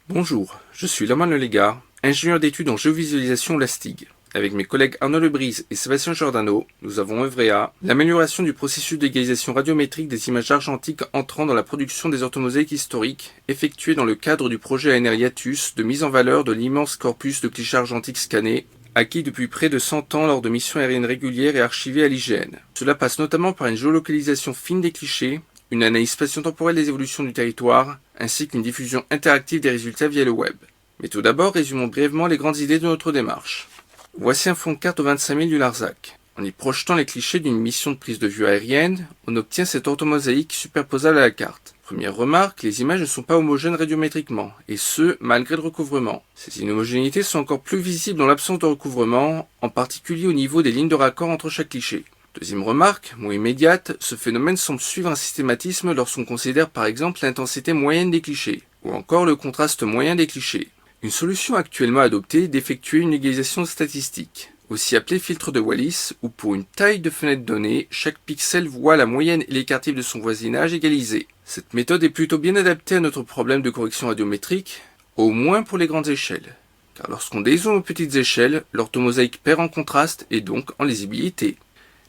Bonjour, je suis Laurent Lelégard, ingénieur d'études en géovisualisation au LASTIG. Avec mes collègues Arnaud Lebrise et Sébastien Giordano, nous avons œuvré à l'amélioration du processus d'égalisation radiométrique des images argentiques entrant dans la production des orthomosaïques historiques, effectuée dans le cadre du projet ANR Hiatus de mise en valeur de l'immense corpus de clichés argentiques scannés, acquis depuis près de 100 ans lors de missions aériennes régulières et archivées à l'IGN. Cela passe notamment par une géolocalisation fine des clichés, une analyse spatio-temporelle des évolutions du territoire, ainsi qu'une diffusion interactive des résultats via le web. Mais tout d'abord, résumons brièvement les grandes idées de notre démarche. Voici un fond de carte aux 25 000 du Larzac. En y projetant les clichés d'une mission de prise de vue aérienne, on obtient cette orthomosaïque superposable à la carte. Première remarque, les images ne sont pas homogènes radiométriquement, et ce, malgré le recouvrement. Ces inhomogénéités sont encore plus visibles dans l'absence de recouvrement, en particulier au niveau des lignes de raccord entre chaque cliché. Deuxième remarque, moins immédiate, ce phénomène semble suivre un systématisme lorsqu'on considère par exemple l'intensité moyenne des clichés, ou encore le contraste moyen des clichés. Une solution actuellement adoptée est d'effectuer une égalisation statistique, aussi appelée filtre de Wallis, où pour une taille de fenêtre donnée, chaque pixel voit la moyenne et l'écart type de son voisinage égalisés. Cette méthode est plutôt bien adaptée à notre problème de correction radiométrique, au moins pour les grandes échelles. Car lorsqu'on dézoome aux petites échelles, l'orthomosaïque perd en contraste et donc en lisibilité.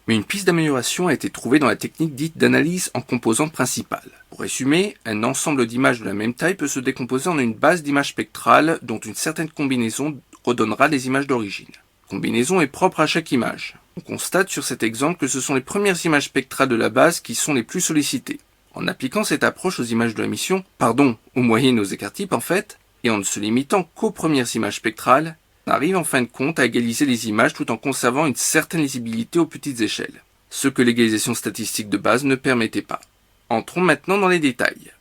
Mais une piste d'amélioration a été trouvée dans la technique dite d'analyse en composantes principales. Pour résumer, un ensemble d'images de la même taille peut se décomposer en une base d'images spectrales dont une certaine combinaison redonnera les images d'origine. La combinaison est propre à chaque image. On constate sur cet exemple que ce sont les premières images spectrales de la base qui sont les plus sollicitées. En appliquant cette approche aux images de la mission, aux moyennes et aux écarts types en fait, et en ne se limitant qu'aux premières images spectrales, on arrive en fin de compte à égaliser les images tout en conservant une certaine lisibilité aux petites échelles, ce que l'égalisation statistique de base ne permettait pas. Entrons maintenant dans les détails.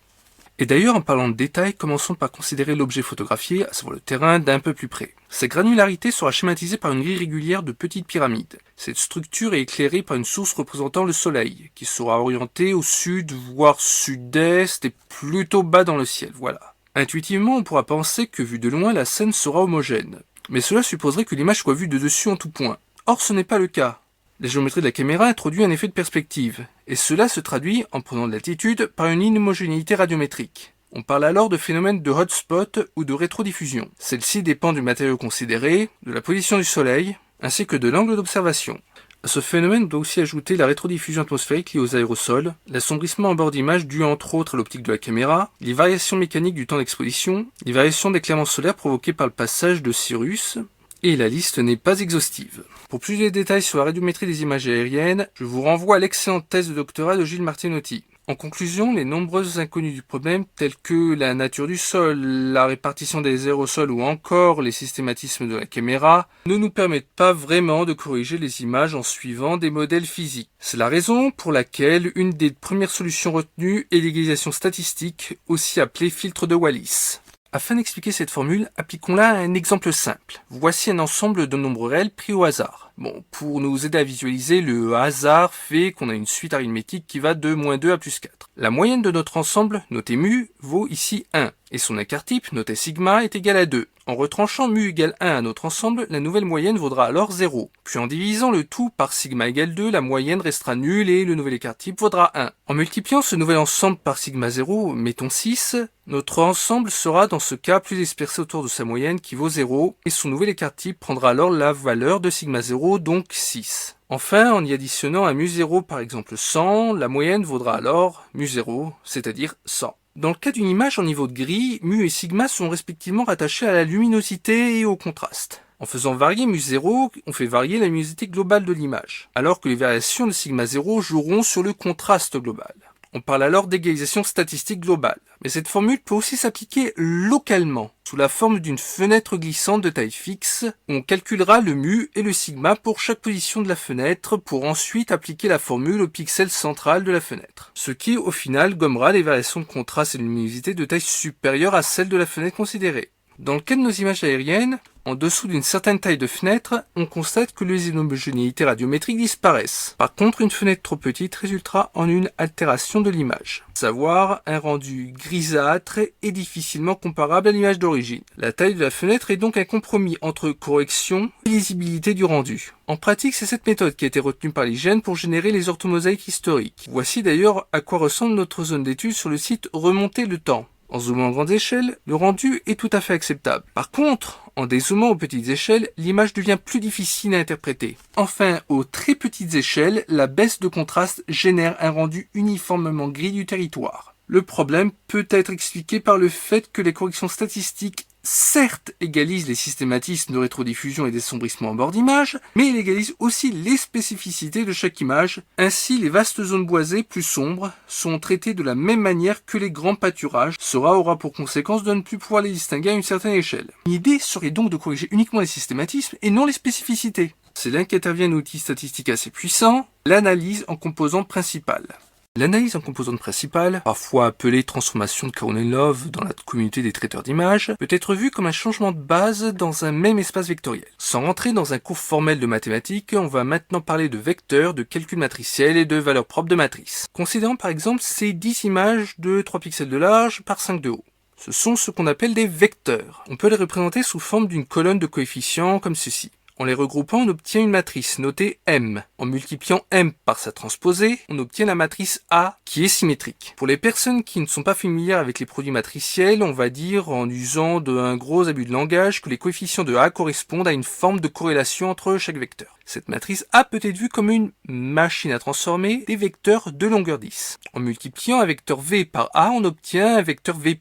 Et d'ailleurs, en parlant de détails, commençons par considérer l'objet photographié, à savoir le terrain, d'un peu plus près. Sa granularité sera schématisée par une grille régulière de petites pyramides. Cette structure est éclairée par une source représentant le soleil, qui sera orientée au sud, voire sud-est, et plutôt bas dans le ciel, voilà. Intuitivement, on pourra penser que vu de loin, la scène sera homogène. Mais cela supposerait que l'image soit vue de dessus en tout point. Or, ce n'est pas le cas. La géométrie de la caméra introduit un effet de perspective, et cela se traduit, en prenant de l'altitude, par une inhomogénéité radiométrique. On parle alors de phénomène de hotspot ou de rétrodiffusion. Celle-ci dépend du matériau considéré, de la position du soleil, ainsi que de l'angle d'observation. À ce phénomène doit aussi ajouter la rétrodiffusion atmosphérique liée aux aérosols, l'assombrissement en bord d'image dû entre autres à l'optique de la caméra, les variations mécaniques du temps d'exposition, les variations d'éclairement solaire provoquées par le passage de Sirius, et la liste n'est pas exhaustive. Pour plus de détails sur la radiométrie des images aériennes, je vous renvoie à l'excellente thèse de doctorat de Gilles Martinotti. En conclusion, les nombreuses inconnues du problème, telles que la nature du sol, la répartition des aérosols ou encore les systématismes de la caméra, ne nous permettent pas vraiment de corriger les images en suivant des modèles physiques. C'est la raison pour laquelle une des premières solutions retenues est l'égalisation statistique, aussi appelée filtre de Wallis. Afin d'expliquer cette formule, appliquons-la à un exemple simple. Voici un ensemble de nombres réels pris au hasard. Pour nous aider à visualiser, le hasard fait qu'on a une suite arithmétique qui va de -2 à +4. La moyenne de notre ensemble, notée mu, vaut ici 1, et son écart type, noté sigma, est égal à 2. En retranchant mu égale 1 à notre ensemble, la nouvelle moyenne vaudra alors 0. Puis en divisant le tout par sigma égale 2, la moyenne restera nulle et le nouvel écart type vaudra 1. En multipliant ce nouvel ensemble par sigma 0, mettons 6, notre ensemble sera dans ce cas plus dispersé autour de sa moyenne qui vaut 0, et son nouvel écart type prendra alors la valeur de sigma 0, donc 6. Enfin, en y additionnant un mu0 par exemple 100, la moyenne vaudra alors mu0, c'est-à-dire 100. Dans le cas d'une image en niveau de gris, mu et sigma sont respectivement rattachés à la luminosité et au contraste. En faisant varier mu0, on fait varier la luminosité globale de l'image, alors que les variations de sigma 0 joueront sur le contraste global. On parle alors d'égalisation statistique globale. Mais cette formule peut aussi s'appliquer localement, sous la forme d'une fenêtre glissante de taille fixe, où on calculera le mu et le sigma pour chaque position de la fenêtre, pour ensuite appliquer la formule au pixel central de la fenêtre. Ce qui, au final, gommera les variations de contraste et de luminosité de taille supérieure à celle de la fenêtre considérée. Dans le cas de nos images aériennes, en dessous d'une certaine taille de fenêtre, on constate que les inhomogénéités radiométriques disparaissent. Par contre, une fenêtre trop petite résultera en une altération de l'image, à savoir un rendu grisâtre et difficilement comparable à l'image d'origine. La taille de la fenêtre est donc un compromis entre correction et lisibilité du rendu. En pratique, c'est cette méthode qui a été retenue par l'IGN pour générer les orthomosaïques historiques. Voici d'ailleurs à quoi ressemble notre zone d'étude sur le site Remonter le temps. En zoomant en grandes échelles, le rendu est tout à fait acceptable. Par contre, en dézoomant aux petites échelles, l'image devient plus difficile à interpréter. Enfin, aux très petites échelles, la baisse de contraste génère un rendu uniformément gris du territoire. Le problème peut être expliqué par le fait que les corrections statistiques certes égalisent les systématismes de rétrodiffusion et d'assombrissement en bord d'image, mais ils égalisent aussi les spécificités de chaque image. Ainsi, les vastes zones boisées plus sombres sont traitées de la même manière que les grands pâturages. Cela aura pour conséquence de ne plus pouvoir les distinguer à une certaine échelle. L'idée serait donc de corriger uniquement les systématismes et non les spécificités. C'est là qu'intervient un outil statistique assez puissant, l'analyse en composantes principales. L'analyse en composantes principales, parfois appelée transformation de Karolyn-Love dans la communauté des traiteurs d'images, peut être vue comme un changement de base dans un même espace vectoriel. Sans rentrer dans un cours formel de mathématiques, on va maintenant parler de vecteurs, de calcul matriciel et de valeurs propres de matrices. Considérons par exemple ces 10 images de 3 pixels de large par 5 de haut. Ce sont ce qu'on appelle des vecteurs. On peut les représenter sous forme d'une colonne de coefficients comme ceci. En les regroupant, on obtient une matrice notée M. En multipliant M par sa transposée, on obtient la matrice A qui est symétrique. Pour les personnes qui ne sont pas familières avec les produits matriciels, on va dire en usant d'un gros abus de langage que les coefficients de A correspondent à une forme de corrélation entre chaque vecteur. Cette matrice A peut être vue comme une machine à transformer des vecteurs de longueur 10. En multipliant un vecteur V par A, on obtient un vecteur V'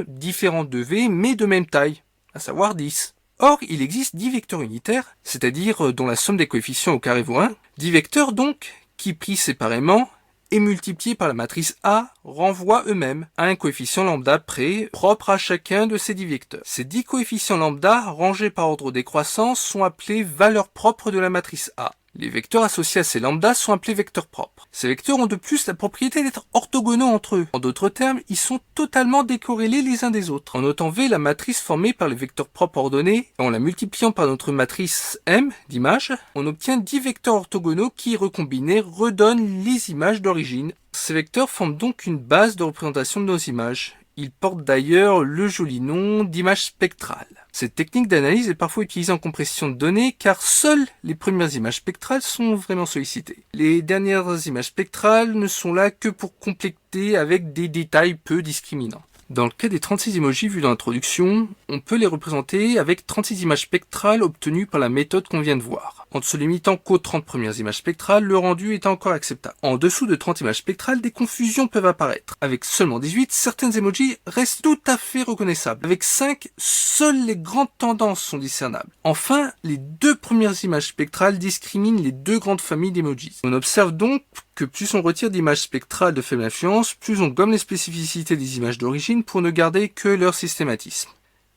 différent de V mais de même taille, à savoir 10. Or, il existe 10 vecteurs unitaires, c'est-à-dire dont la somme des coefficients au carré vaut 1, 10 vecteurs donc, qui pris séparément et multipliés par la matrice A renvoient eux-mêmes à un coefficient lambda près, propre à chacun de ces 10 vecteurs. Ces 10 coefficients lambda, rangés par ordre décroissant, sont appelés valeurs propres de la matrice A. Les vecteurs associés à ces lambdas sont appelés vecteurs propres. Ces vecteurs ont de plus la propriété d'être orthogonaux entre eux. En d'autres termes, ils sont totalement décorrélés les uns des autres. En notant V la matrice formée par les vecteurs propres ordonnés, et en la multipliant par notre matrice M d'images, on obtient 10 vecteurs orthogonaux qui, recombinés, redonnent les images d'origine. Ces vecteurs forment donc une base de représentation de nos images. Ils portent d'ailleurs le joli nom d'image spectrale. Cette technique d'analyse est parfois utilisée en compression de données car seules les premières images spectrales sont vraiment sollicitées. Les dernières images spectrales ne sont là que pour compléter avec des détails peu discriminants. Dans le cas des 36 emojis vus dans l'introduction, on peut les représenter avec 36 images spectrales obtenues par la méthode qu'on vient de voir. En ne se limitant qu'aux 30 premières images spectrales, le rendu est encore acceptable. En dessous de 30 images spectrales, des confusions peuvent apparaître. Avec seulement 18, certaines emojis restent tout à fait reconnaissables. Avec 5, seules les grandes tendances sont discernables. Enfin, les 2 premières images spectrales discriminent les 2 grandes familles d'emojis. On observe donc que plus on retire d'images spectrales de faible influence, plus on gomme les spécificités des images d'origine pour ne garder que leur systématisme.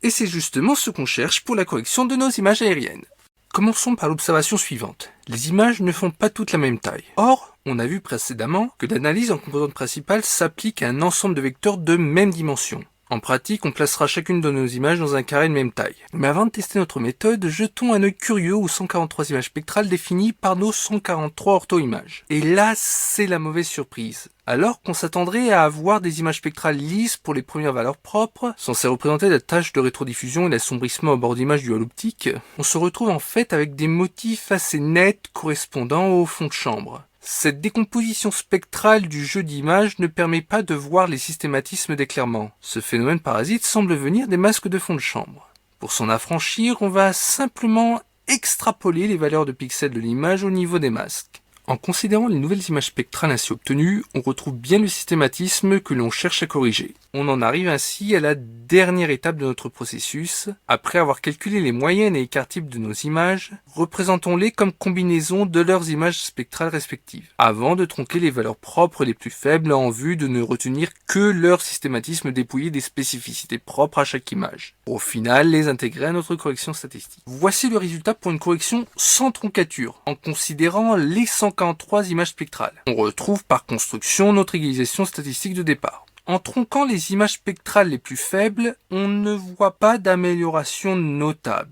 Et c'est justement ce qu'on cherche pour la correction de nos images aériennes. Commençons par l'observation suivante. Les images ne font pas toutes la même taille. Or, on a vu précédemment que l'analyse en composantes principales s'applique à un ensemble de vecteurs de même dimension. En pratique, on placera chacune de nos images dans un carré de même taille. Mais avant de tester notre méthode, jetons un œil curieux aux 143 images spectrales définies par nos 143 ortho-images. Et là, c'est la mauvaise surprise. Alors qu'on s'attendrait à avoir des images spectrales lisses pour les premières valeurs propres, censées représenter la tâche de rétrodiffusion et l'assombrissement au bord d'image du hall optique, on se retrouve en fait avec des motifs assez nets correspondant au fond de chambre. Cette décomposition spectrale du jeu d'images ne permet pas de voir les systématismes d'éclairement. Ce phénomène parasite semble venir des masques de fond de chambre. Pour s'en affranchir, on va simplement extrapoler les valeurs de pixels de l'image au niveau des masques. En considérant les nouvelles images spectrales ainsi obtenues, on retrouve bien le systématisme que l'on cherche à corriger. On en arrive ainsi à la dernière étape de notre processus. Après avoir calculé les moyennes et écarts types de nos images, représentons-les comme combinaison de leurs images spectrales respectives, avant de tronquer les valeurs propres les plus faibles en vue de ne retenir que leur systématisme dépouillé des spécificités propres à chaque image. Au final, les intégrer à notre correction statistique. Voici le résultat pour une correction sans troncature, en considérant les 143 images spectrales. On retrouve par construction notre égalisation statistique de départ. En tronquant les images spectrales les plus faibles, on ne voit pas d'amélioration notable.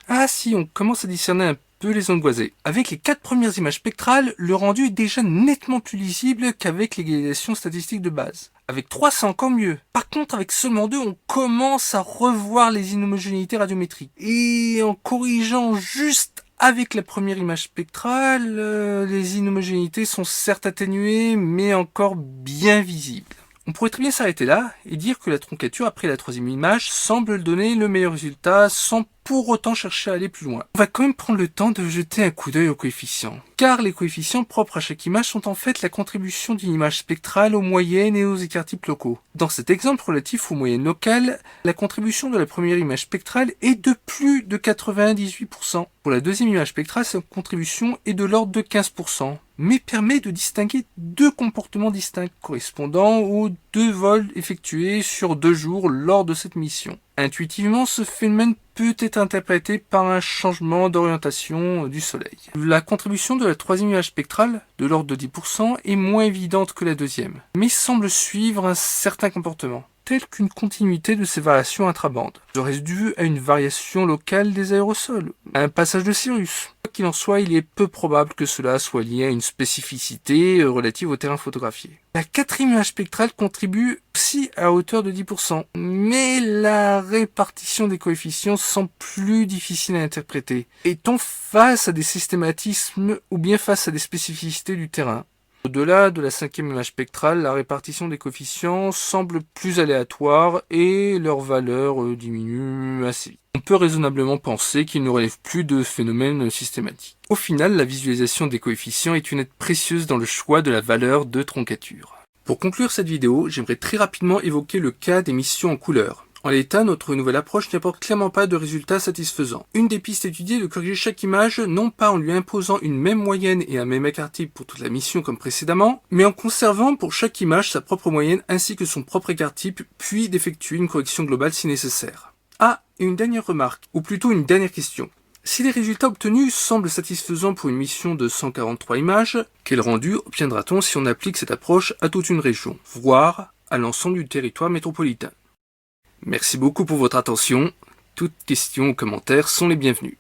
Ah si, on commence à discerner un peu les zones boisées. Avec les 4 premières images spectrales, le rendu est déjà nettement plus lisible qu'avec l'égalisation statistique de base. Avec 3, c'est encore mieux. Par contre, avec seulement 2, on commence à revoir les inhomogénéités radiométriques. Et en corrigeant juste avec la première image spectrale, les inhomogénéités sont certes atténuées, mais encore bien visibles. On pourrait très bien s'arrêter là et dire que la troncature après la troisième image semble donner le meilleur résultat sans pour autant chercher à aller plus loin. On va quand même prendre le temps de jeter un coup d'œil aux coefficients, car les coefficients propres à chaque image sont en fait la contribution d'une image spectrale aux moyennes et aux écart-types locaux. Dans cet exemple relatif aux moyennes locales, la contribution de la première image spectrale est de plus de 98%. Pour la deuxième image spectrale, cette contribution est de l'ordre de 15%, mais permet de distinguer deux comportements distincts correspondant aux 2 vols effectués sur 2 jours lors de cette mission. Intuitivement, ce phénomène peut être interprété par un changement d'orientation du Soleil. La contribution de la troisième image spectrale, de l'ordre de 10%, est moins évidente que la deuxième, mais semble suivre un certain comportement, tel qu'une continuité de ces variations intrabandes. Serait-ce dû à une variation locale des aérosols, à un passage de Sirius? Quoi qu'il en soit, il est peu probable que cela soit lié à une spécificité relative au terrain photographié. La quatrième image spectrale contribue aussi à hauteur de 10%, mais la répartition des coefficients semble plus difficile à interpréter. Est-on face à des systématismes ou bien face à des spécificités du terrain? Au-delà de la cinquième image spectrale, la répartition des coefficients semble plus aléatoire et leur valeur diminue assez vite. On peut raisonnablement penser qu'il ne relève plus de phénomènes systématiques. Au final, la visualisation des coefficients est une aide précieuse dans le choix de la valeur de troncature. Pour conclure cette vidéo, j'aimerais très rapidement évoquer le cas des missions en couleur. En l'état, notre nouvelle approche n'apporte clairement pas de résultats satisfaisants. Une des pistes étudiées est de corriger chaque image, non pas en lui imposant une même moyenne et un même écart-type pour toute la mission comme précédemment, mais en conservant pour chaque image sa propre moyenne ainsi que son propre écart-type, puis d'effectuer une correction globale si nécessaire. Ah, et une dernière remarque, ou plutôt une dernière question. Si les résultats obtenus semblent satisfaisants pour une mission de 143 images, quel rendu obtiendra-t-on si on applique cette approche à toute une région, voire à l'ensemble du territoire métropolitain? Merci beaucoup pour votre attention. Toutes questions ou commentaires sont les bienvenus.